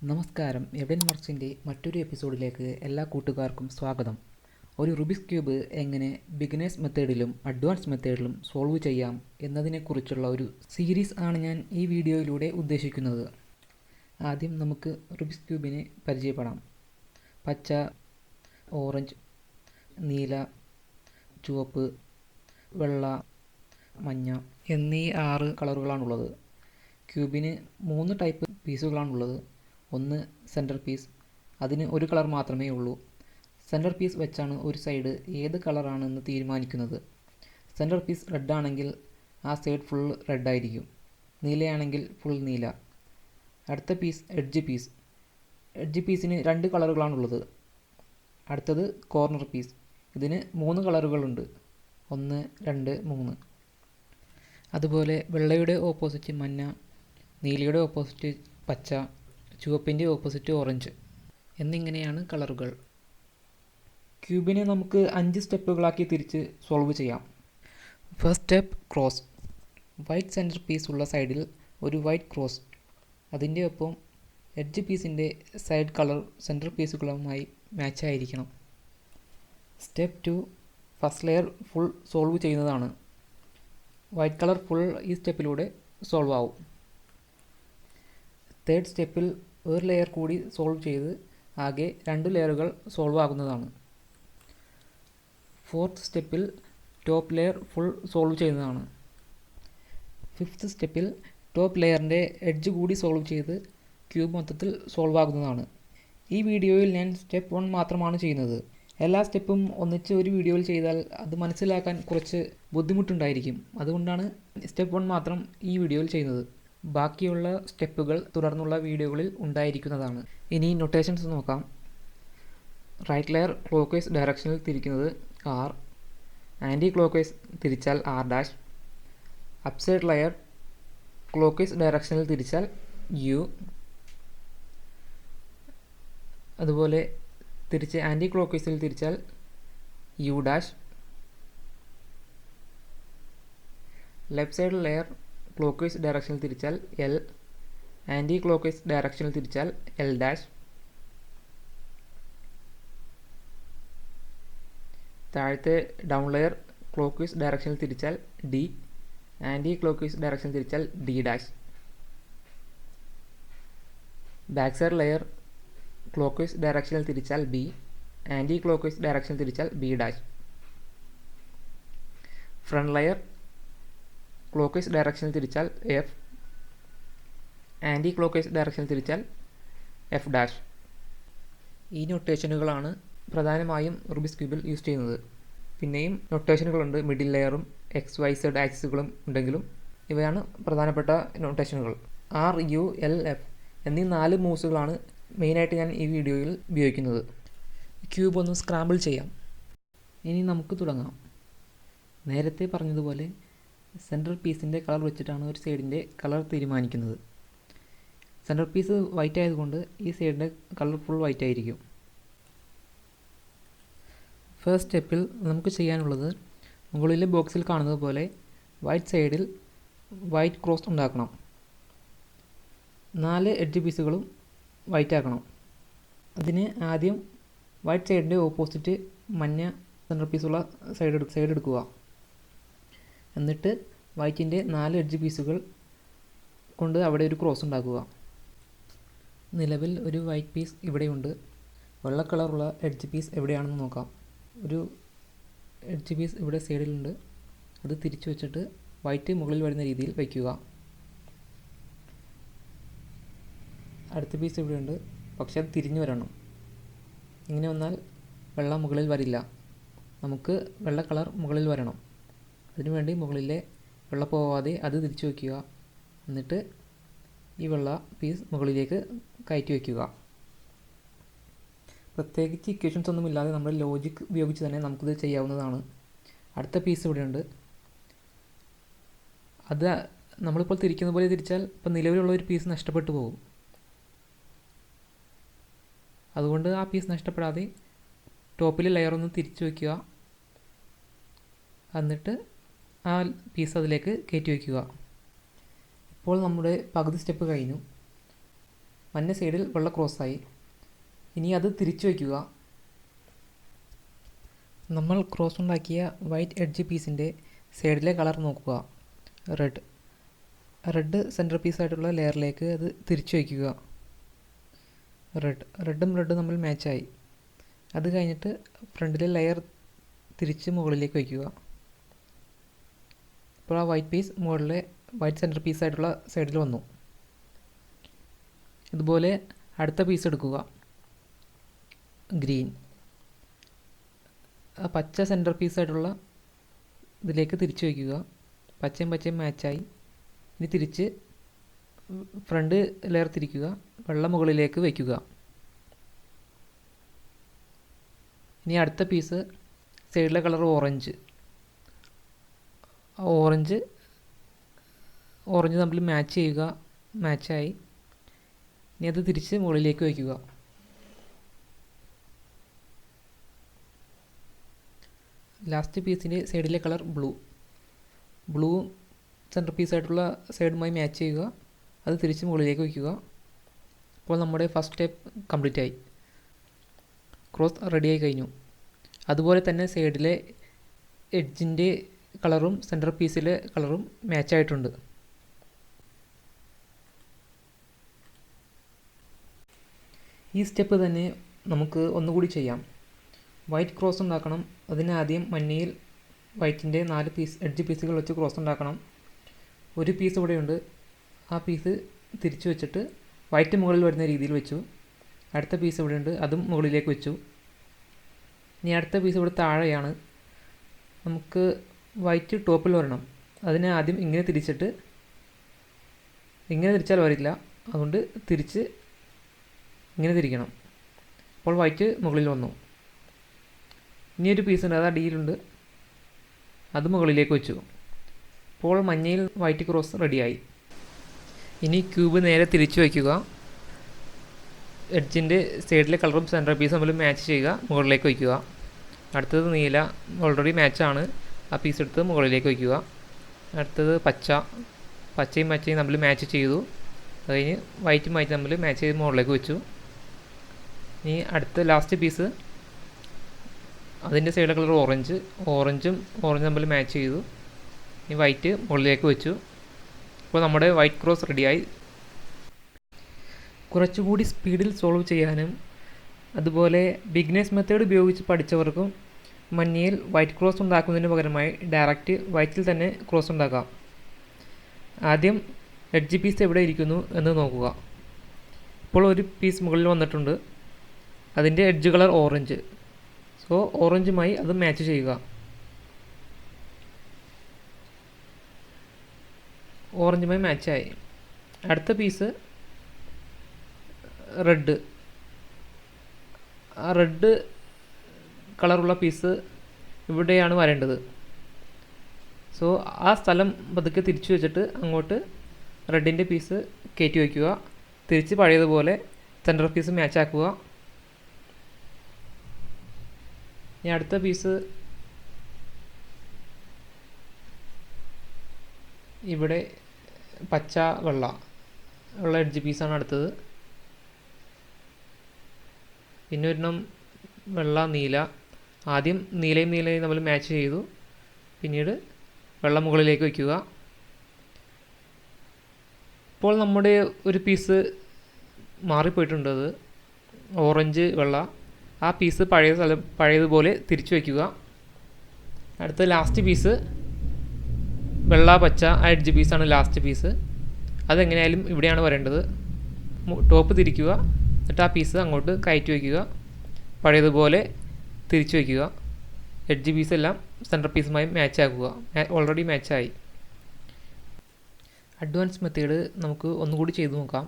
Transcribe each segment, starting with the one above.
നമസ്കാരം. എവിഡൻ വർക്സിൻ്റെ മറ്റൊരു എപ്പിസോഡിലേക്ക് എല്ലാ കൂട്ടുകാർക്കും സ്വാഗതം. ഒരു റുബിക്സ് ക്യൂബ് എങ്ങനെ ബിഗിനേഴ്സ് മെത്തേഡിലും അഡ്വാൻസ് മെത്തേഡിലും സോൾവ് ചെയ്യാം എന്നതിനെക്കുറിച്ചുള്ള ഒരു സീരീസ് ആണ് ഞാൻ ഈ വീഡിയോയിലൂടെ ഉദ്ദേശിക്കുന്നത്. ആദ്യം നമുക്ക് റുബിക്സ് ക്യൂബിനെ പരിചയപ്പെടാം. പച്ച, ഓറഞ്ച്, നീല, ചുവപ്പ്, വെള്ള, മഞ്ഞ എന്നീ 6 കളറുകളാണുള്ളത്. ക്യൂബിന് 3 ടൈപ്പ് പീസുകളാണുള്ളത്. ഒന്ന് സെൻറ്റർ പീസ്, അതിന് ഒരു കളർ മാത്രമേ ഉള്ളൂ. സെൻറ്റർ പീസ് വെച്ചാണ് ഒരു സൈഡ് ഏത് കളറാണെന്ന് തീരുമാനിക്കുന്നത്. സെൻറ്റർ പീസ് റെഡ് ആണെങ്കിൽ ആ സൈഡ് ഫുൾ റെഡ് ആയിരിക്കും, നീലയാണെങ്കിൽ ഫുൾ നീല. അടുത്ത പീസ് എഡ്ജ് പീസ്. എഡ്ജ് പീസിന് 2 കളറുകളാണുള്ളത്. അടുത്തത് കോർണർ പീസ്. ഇതിന് 3 കളറുകളുണ്ട്, 1, 2, 3. അതുപോലെ വെള്ളയുടെ ഓപ്പോസിറ്റ് മഞ്ഞ, നീലയുടെ ഓപ്പോസിറ്റ് പച്ച, ചുവപ്പിൻ്റെ ഓപ്പോസിറ്റ് ഓറഞ്ച് എന്നിങ്ങനെയാണ് കളറുകൾ. ക്യൂബിനെ നമുക്ക് 5 സ്റ്റെപ്പുകളാക്കി തിരിച്ച് സോൾവ് ചെയ്യാം. First step cross. White centre piece ഉള്ള സൈഡിൽ ഒരു വൈറ്റ് ക്രോസ്. അതിൻ്റെ ഒപ്പം എഡ്ജ് പീസിൻ്റെ സൈഡ് കളർ സെൻറ്റർ പീസുകളുമായി മാച്ച് ആയിരിക്കണം. Step 2 first layer full solve ചെയ്യുന്നതാണ്. വൈറ്റ് കളർ ഫുൾ ഈ സ്റ്റെപ്പിലൂടെ സോൾവ് ആവും. തേർഡ് സ്റ്റെപ്പിൽ ഒരു ലെയർ കൂടി സോൾവ് ചെയ്ത് ആകെ 2 ലെയറുകൾ സോൾവ് ആകുന്നതാണ്. ഫോർത്ത് സ്റ്റെപ്പിൽ ടോപ്പ് ലെയർ ഫുൾ സോൾവ് ചെയ്യുന്നതാണ്. ഫിഫ്ത്ത് സ്റ്റെപ്പിൽ ടോപ്പ് ലെയറിൻ്റെ എഡ്ജ് കൂടി സോൾവ് ചെയ്ത് ക്യൂബ് മൊത്തത്തിൽ സോൾവ് ആകുന്നതാണ്. ഈ വീഡിയോയിൽ ഞാൻ സ്റ്റെപ്പ് 1 മാത്രമാണ് ചെയ്യുന്നത്. എല്ലാ സ്റ്റെപ്പും ഒന്നിച്ച് ഒരു വീഡിയോയിൽ ചെയ്താൽ അത് മനസ്സിലാക്കാൻ കുറച്ച് ബുദ്ധിമുട്ടുണ്ടായിരിക്കും. അതുകൊണ്ടാണ് സ്റ്റെപ്പ് 1 മാത്രം ഈ വീഡിയോയിൽ ചെയ്യുന്നത്. ബാക്കിയുള്ള സ്റ്റെപ്പുകൾ തുടർന്നുള്ള വീഡിയോകളിൽ ഉണ്ടായിരിക്കുന്നതാണ്. ഇനി നൊട്ടേഷൻസ് നോക്കാം. റൈറ്റ് ലെയർ ക്ലോക്ക് വൈസ് ഡയറക്ഷനിൽ തിരിക്കുന്നത് R, ആൻറ്റി ക്ലോക്ക് വൈസ് തിരിച്ചാൽ R', upside layer clock vice ഡയറക്ഷനിൽ തിരിച്ചാൽ U, അതുപോലെ തിരിച്ച് ആൻറ്റി ക്ലോക്ക് വൈസിൽ തിരിച്ചാൽ U'. Left side layer clock vice ഡയറക്ഷനിൽ തിരിച്ചാൽ L, ആൻറ്റി ക്ലോക്ക് വൈസ് ഡയറക്ഷനിൽ തിരിച്ചാൽ L'. താഴത്തെ ഡൗൺ ലെയർ ക്ലോക്ക് വൈസ് ഡയറക്ഷനിൽ തിരിച്ചാൽ D, ആൻറ്റി ക്ലോക്ക് വൈസ് ഡയറക്ഷനിൽ തിരിച്ചാൽ D'. Back side layer clock vice ഡയറക്ഷനിൽ തിരിച്ചാൽ B, ആൻറ്റി ക്ലോക്ക് വൈസ് ഡയറക്ഷനിൽ തിരിച്ചാൽ B'. Front layer clock vice ഡയറക്ഷനിൽ തിരിച്ചാൽ F, ആൻറ്റി ക്ലോക്ക് വൈസ് ഡയറക്ഷനിൽ തിരിച്ചാൽ F'. ഈ നൊട്ടേഷനുകളാണ് പ്രധാനമായും റുബിക്സ് ക്യൂബിൽ യൂസ് ചെയ്യുന്നത്. പിന്നെയും നൊട്ടേഷനുകളുണ്ട്. മിഡിൽ ലെയറും XYZ ആക്സിസുകളും ഉണ്ടെങ്കിലും ഇവയാണ് പ്രധാനപ്പെട്ട നൊട്ടേഷനുകൾ. RULF എന്നീ 4 മൂവ്സുകളാണ് മെയിനായിട്ട് ഞാൻ ഈ വീഡിയോയിൽ ഉപയോഗിക്കുന്നത്. ക്യൂബ് ഒന്ന് സ്ക്രാമ്പിൾ ചെയ്യാം. ഇനി നമുക്ക് തുടങ്ങാം. നേരത്തെ പറഞ്ഞതുപോലെ സെൻറ്റർ പീസിൻ്റെ കളർ വെച്ചിട്ടാണ് ഒരു സൈഡിൻ്റെ കളർ തീരുമാനിക്കുന്നത്. സെൻറ്റർ പീസ് വൈറ്റ് ആയതുകൊണ്ട് ഈ സൈഡിൻ്റെ കളർ ഫുൾ വൈറ്റ് ആയിരിക്കും. ഫസ്റ്റ് സ്റ്റെപ്പിൽ നമുക്ക് ചെയ്യാനുള്ളത് മുകളിലെ ബോക്സിൽ കാണുന്നത് പോലെ വൈറ്റ് സൈഡിൽ വൈറ്റ് ക്രോസ് ഉണ്ടാക്കണം. 4 എഡ്ജ് പീസുകളും വൈറ്റ് ആക്കണം. അതിന് ആദ്യം വൈറ്റ് സൈഡിൻ്റെ ഓപ്പോസിറ്റ് മഞ്ഞ സെൻറ്റർ പീസുള്ള സൈഡ് എടുക്കുക. എന്നിട്ട് വൈറ്റിൻ്റെ 4 എഡ്ജ് പീസുകൾ കൊണ്ട് അവിടെ ഒരു ക്രോസ് ഉണ്ടാക്കുക. നിലവിൽ ഒരു വൈറ്റ് പീസ് ഇവിടെയുണ്ട്. വെള്ള കളറുള്ള എഡ്ജ് പീസ് എവിടെയാണെന്ന് നോക്കാം. ഒരു എഡ്ജ് പീസ് ഇവിടെ സൈഡിലുണ്ട്. അത് തിരിച്ചു വെച്ചിട്ട് വൈറ്റ് മുകളിൽ വരുന്ന രീതിയിൽ വയ്ക്കുക. അടുത്ത പീസ് ഇവിടെയുണ്ട്, പക്ഷേ അത് തിരിഞ്ഞു വരണം. ഇങ്ങനെ വന്നാൽ വെള്ള മുകളിൽ വരില്ല. നമുക്ക് വെള്ള കളർ മുകളിൽ വരണം. അതിനുവേണ്ടി മുകളിലെ വെള്ള പോവാതെ അത് തിരിച്ചു വയ്ക്കുക. എന്നിട്ട് ഈ വെള്ള പീസ് മുകളിലേക്ക് കയറ്റി വയ്ക്കുക. പ്രത്യേകിച്ച് ഇക്വേഷൻസ് ഒന്നും ഇല്ലാതെ നമ്മൾ ലോജിക് ഉപയോഗിച്ച് തന്നെ നമുക്കിത് ചെയ്യാവുന്നതാണ്. അടുത്ത പീസ് ഇവിടെയുണ്ട്. അത് നമ്മളിപ്പോൾ തിരിക്കുന്ന പോലെ തിരിച്ചാൽ ഇപ്പോൾ നിലവിലുള്ള ഒരു പീസ് നഷ്ടപ്പെട്ടു പോകും. അതുകൊണ്ട് ആ പീസ് നഷ്ടപ്പെടാതെ ടോപ്പിലെ ലെയർ ഒന്ന് തിരിച്ചു വയ്ക്കുക. എന്നിട്ട് ആ പീസ് അതിലേക്ക് കയറ്റി വയ്ക്കുക. ഇപ്പോൾ നമ്മുടെ പകുതി സ്റ്റെപ്പ് കഴിഞ്ഞു. മഞ്ഞ സൈഡിൽ വെള്ള ക്രോസായി. ഇനി അത് തിരിച്ചു വയ്ക്കുക. നമ്മൾ ക്രോസ് ഉണ്ടാക്കിയ വൈറ്റ് എഡ്ജ് പീസിൻ്റെ സൈഡിലെ കളർ നോക്കുക. റെഡ് സെൻറ്റർ പീസായിട്ടുള്ള ലെയറിലേക്ക് അത് തിരിച്ചു വയ്ക്കുക. റെഡും തമ്മിൽ മാച്ചായി. അത് കഴിഞ്ഞിട്ട് ഫ്രണ്ടിലെ ലെയർ തിരിച്ച് മുകളിലേക്ക് വയ്ക്കുക. ഇപ്പോൾ ആ വൈറ്റ് പീസ് മുകളിലെ വൈറ്റ് സെൻറ്റർ പീസായിട്ടുള്ള സൈഡിൽ വന്നു. ഇതുപോലെ അടുത്ത പീസ് എടുക്കുക, ഗ്രീൻ. ആ പച്ച സെൻറ്റർ പീസായിട്ടുള്ള ഇതിലേക്ക് തിരിച്ചു വയ്ക്കുക. പച്ചയും മാച്ചായി. ഇനി തിരിച്ച് ഫ്രണ്ട് ലെയർ തിരിക്കുക, വെള്ള മുകളിലേക്ക് വയ്ക്കുക. ഇനി അടുത്ത പീസ് സൈഡിലെ കളർ ഓറഞ്ച്. ഓറഞ്ച് തമ്മിൽ മാച്ച് ചെയ്യുക. മാച്ചായി. ഇനി അത് തിരിച്ച് മുകളിലേക്ക് വയ്ക്കുക. ലാസ്റ്റ് പീസിൻ്റെ സൈഡിലെ കളർ ബ്ലൂ സെൻറ്റർ പീസായിട്ടുള്ള സൈഡുമായി മാച്ച് ചെയ്യുക. അത് തിരിച്ച് മുകളിലേക്ക് വയ്ക്കുക. അപ്പോൾ നമ്മുടെ ഫസ്റ്റ് സ്റ്റെപ്പ് കംപ്ലീറ്റ് ആയി. ക്രോസ് റെഡിയായി കഴിഞ്ഞു. അതുപോലെ തന്നെ സൈഡിലെ എഡ്ജിൻ്റെ കളറും സെൻറ്റർ പീസിലെ കളറും മാച്ചായിട്ടുണ്ട്. ഈ സ്റ്റെപ്പ് തന്നെ നമുക്ക് ഒന്നുകൂടി ചെയ്യാം. വൈറ്റ് ക്രോസ് ഉണ്ടാക്കണം. അതിന് ആദ്യം മഞ്ഞയിൽ വൈറ്റിൻ്റെ 4 പീസ് എഡ്ജ് പീസുകൾ വെച്ച് ക്രോസ് ഉണ്ടാക്കണം. ഒരു പീസ് ഇവിടെയുണ്ട്. ആ പീസ് തിരിച്ചു വെച്ചിട്ട് വൈറ്റ് മുകളിൽ വരുന്ന രീതിയിൽ വെച്ചു. അടുത്ത പീസ് ഇവിടെയുണ്ട്, അതും മുകളിലേക്ക് വെച്ചു. ഇനി അടുത്ത പീസ് ഇവിടെ താഴെയാണ്. നമുക്ക് വൈറ്റ് ടോപ്പിൽ വരണം. അതിനെ ആദ്യം ഇങ്ങനെ തിരിച്ചിട്ട്, ഇങ്ങനെ തിരിച്ചാൽ വരില്ല, അതുകൊണ്ട് തിരിച്ച് ഇങ്ങനെ തിരിക്കണം. അപ്പോൾ വൈറ്റ് മുകളിൽ വന്നു. ഇനിയൊരു പീസ് ഉണ്ട്, അത് അടിയിലുണ്ട്, അത് മുകളിലേക്ക് വെച്ചു. അപ്പോൾ മഞ്ഞയിൽ വൈറ്റ് ക്രോസ് റെഡിയായി. ഇനി ക്യൂബ് നേരെ തിരിച്ചു വയ്ക്കുക. എഡ്ജിൻ്റെ സൈഡിലെ കളറും സെൻറ്റർ പീസും തമ്മിൽ മാച്ച് ചെയ്യുക, മുകളിലേക്ക് വയ്ക്കുക. അടുത്തത് നീല, ഓൾറെഡി മാച്ചാണ്. ആ പീസ് എടുത്ത് മുകളിലേക്ക് വയ്ക്കുക. അടുത്തത് പച്ചയും തമ്മിൽ മാച്ച് ചെയ്തു. അത് കഴിഞ്ഞ് വൈറ്റും തമ്മിൽ മാച്ച് ചെയ്ത് മുകളിലേക്ക് വെച്ചു. ഇനി അടുത്ത ലാസ്റ്റ് പീസ്, അതിൻ്റെ സൈഡിലെ കളർ ഓറഞ്ചും തമ്മിൽ മാച്ച് ചെയ്തു. ഇനി വൈറ്റ് മുകളിലേക്ക് വെച്ചു. അപ്പോൾ നമ്മുടെ വൈറ്റ് ക്രോസ് റെഡിയായി. കുറച്ചുകൂടി സ്പീഡിൽ സോൾവ് ചെയ്യാനും അതുപോലെ ബിഗ്നേഴ്സ് മെത്തേഡ് ഉപയോഗിച്ച് പഠിച്ചവർക്കും മഞ്ഞയിൽ വൈറ്റ് ക്രോസ് ഉണ്ടാക്കുന്നതിന് പകരമായി ഡയറക്റ്റ് വൈറ്റിൽ തന്നെ ക്രോസ് ഉണ്ടാക്കാം. ആദ്യം എഡ്ജ് പീസ് എവിടെ ഇരിക്കുന്നു എന്ന് നോക്കുക. ഇപ്പോൾ ഒരു പീസ് മുകളിൽ വന്നിട്ടുണ്ട്. അതിൻ്റെ എഡ്ജ് കളർ ഓറഞ്ച്. സോ ഓറഞ്ചുമായി അത് മാച്ച് ചെയ്യുക. ഓറഞ്ചുമായി മാച്ചായി. അടുത്ത പീസ് റെഡ്. ആ റെഡ് കളറുള്ള പീസ് ഇവിടെയാണ് വരേണ്ടത്. സോ ആ സ്ഥലം പതുക്കെ തിരിച്ചു വെച്ചിട്ട് അങ്ങോട്ട് റെഡിൻ്റെ പീസ് കയറ്റി വയ്ക്കുക. തിരിച്ച് പഴയതുപോലെ സെൻറ്റർ പീസ് മാച്ചാക്കുക. ഇനി അടുത്ത പീസ് ഇവിടെ പച്ച വെള്ള ഉള്ള എഡ്ജ് പീസാണ് അടുത്തത്. പിന്നെ ഒരെണ്ണം വെള്ള നീല. ആദ്യം നീലയും തമ്മിൽ മാച്ച് ചെയ്തു. പിന്നീട് വെള്ള മുകളിലേക്ക് വയ്ക്കുക. ഇപ്പോൾ നമ്മുടെ ഒരു പീസ് മാറിപ്പോയിട്ടുണ്ട്. അത് ഓറഞ്ച് വെള്ള. ആ പീസ് പഴയതുപോലെ തിരിച്ചു വയ്ക്കുക. അടുത്ത ലാസ്റ്റ് പീസ് വെള്ള പച്ച ആ എഡ്ജ് പീസാണ് ലാസ്റ്റ് പീസ്. അതെങ്ങനെയായാലും ഇവിടെയാണ് വരേണ്ടത്. ടോപ്പ് തിരിക്കുക. എന്നിട്ട് ആ പീസ് അങ്ങോട്ട് കയറ്റി വയ്ക്കുക. പഴയതുപോലെ തിരിച്ചു വയ്ക്കുക. എഡ്ജ് പീസെല്ലാം സെൻറ്റർ പീസുമായി മാച്ച് ആക്കുക. ഓൾറെഡി മാച്ചായി. അഡ്വാൻസ് മെത്തേഡ് നമുക്ക് ഒന്നുകൂടി ചെയ്തു നോക്കാം.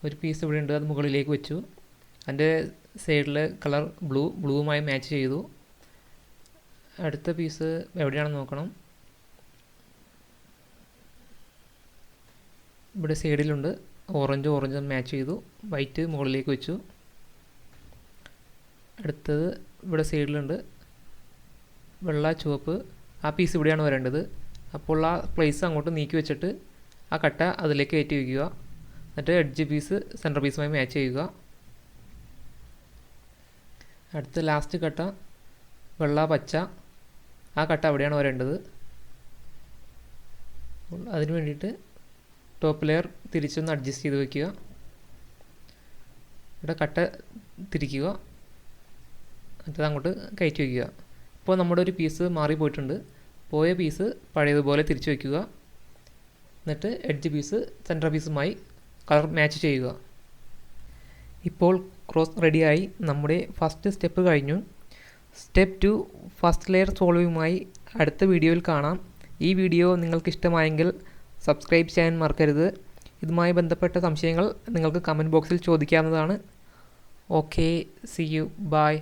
ഒരു പീസ് ഇവിടെ ഉണ്ട്, അത് മുകളിലേക്ക് വെച്ചു. അതിൻ്റെ സൈഡിലെ കളർ ബ്ലൂവുമായി മാച്ച് ചെയ്തു. അടുത്ത പീസ് എവിടെയാണെന്ന് നോക്കണം. ഇവിടെ സൈഡിലുണ്ട്. ഓറഞ്ച് മാച്ച് ചെയ്തു. വൈറ്റ് മുകളിലേക്ക് വെച്ചു. അടുത്തത് ഇവിടെ സൈഡിലുണ്ട്, വെള്ള ചുവപ്പ്. ആ പീസ് ഇവിടെയാണ് വരേണ്ടത്. അപ്പോൾ ആ പ്ലേസ് അങ്ങോട്ട് നീക്കി വെച്ചിട്ട് ആ കട്ട അതിലേക്ക് കയറ്റി വയ്ക്കുക. എന്നിട്ട് എഡ്ജ് പീസ് സെൻറ്റർ പീസുമായി മാച്ച് ചെയ്യുക. അടുത്ത ലാസ്റ്റ് കട്ട വെള്ള പച്ച, ആ കട്ട അവിടെയാണ് വരേണ്ടത്. അതിന് വേണ്ടിയിട്ട് ടോപ്പ് ലെയർ തിരിച്ചൊന്ന് അഡ്ജസ്റ്റ് ചെയ്ത് വയ്ക്കുക. ഇവിടെ കട്ട തിരിക്കുക, എന്നിട്ട് അങ്ങോട്ട് കയറ്റി വയ്ക്കുക. ഇപ്പോൾ നമ്മുടെ ഒരു പീസ് മാറിപ്പോയിട്ടുണ്ട്. പോയ പീസ് പഴയതുപോലെ തിരിച്ചു വയ്ക്കുക. എന്നിട്ട് എഡ്ജ് പീസ് സെൻറ്റർ പീസുമായി കളർ മാച്ച് ചെയ്യുക. ഇപ്പോൾ ക്രോസ് റെഡിയായി. നമ്മുടെ ഫസ്റ്റ് സ്റ്റെപ്പ് കഴിഞ്ഞു. സ്റ്റെപ്പ് 2 ഫസ്റ്റ് ലെയർ സോൾവിങ്ങുമായി അടുത്ത വീഡിയോയിൽ കാണാം. ഈ വീഡിയോ നിങ്ങൾക്ക് ഇഷ്ടമായെങ്കിൽ സബ്സ്ക്രൈബ് ചെയ്യാൻ മറക്കരുത്. ഇതുമായി ബന്ധപ്പെട്ട സംശയങ്ങൾ നിങ്ങൾക്ക് കമൻറ്റ് ബോക്സിൽ ചോദിക്കാവുന്നതാണ്. Okay, see you, by.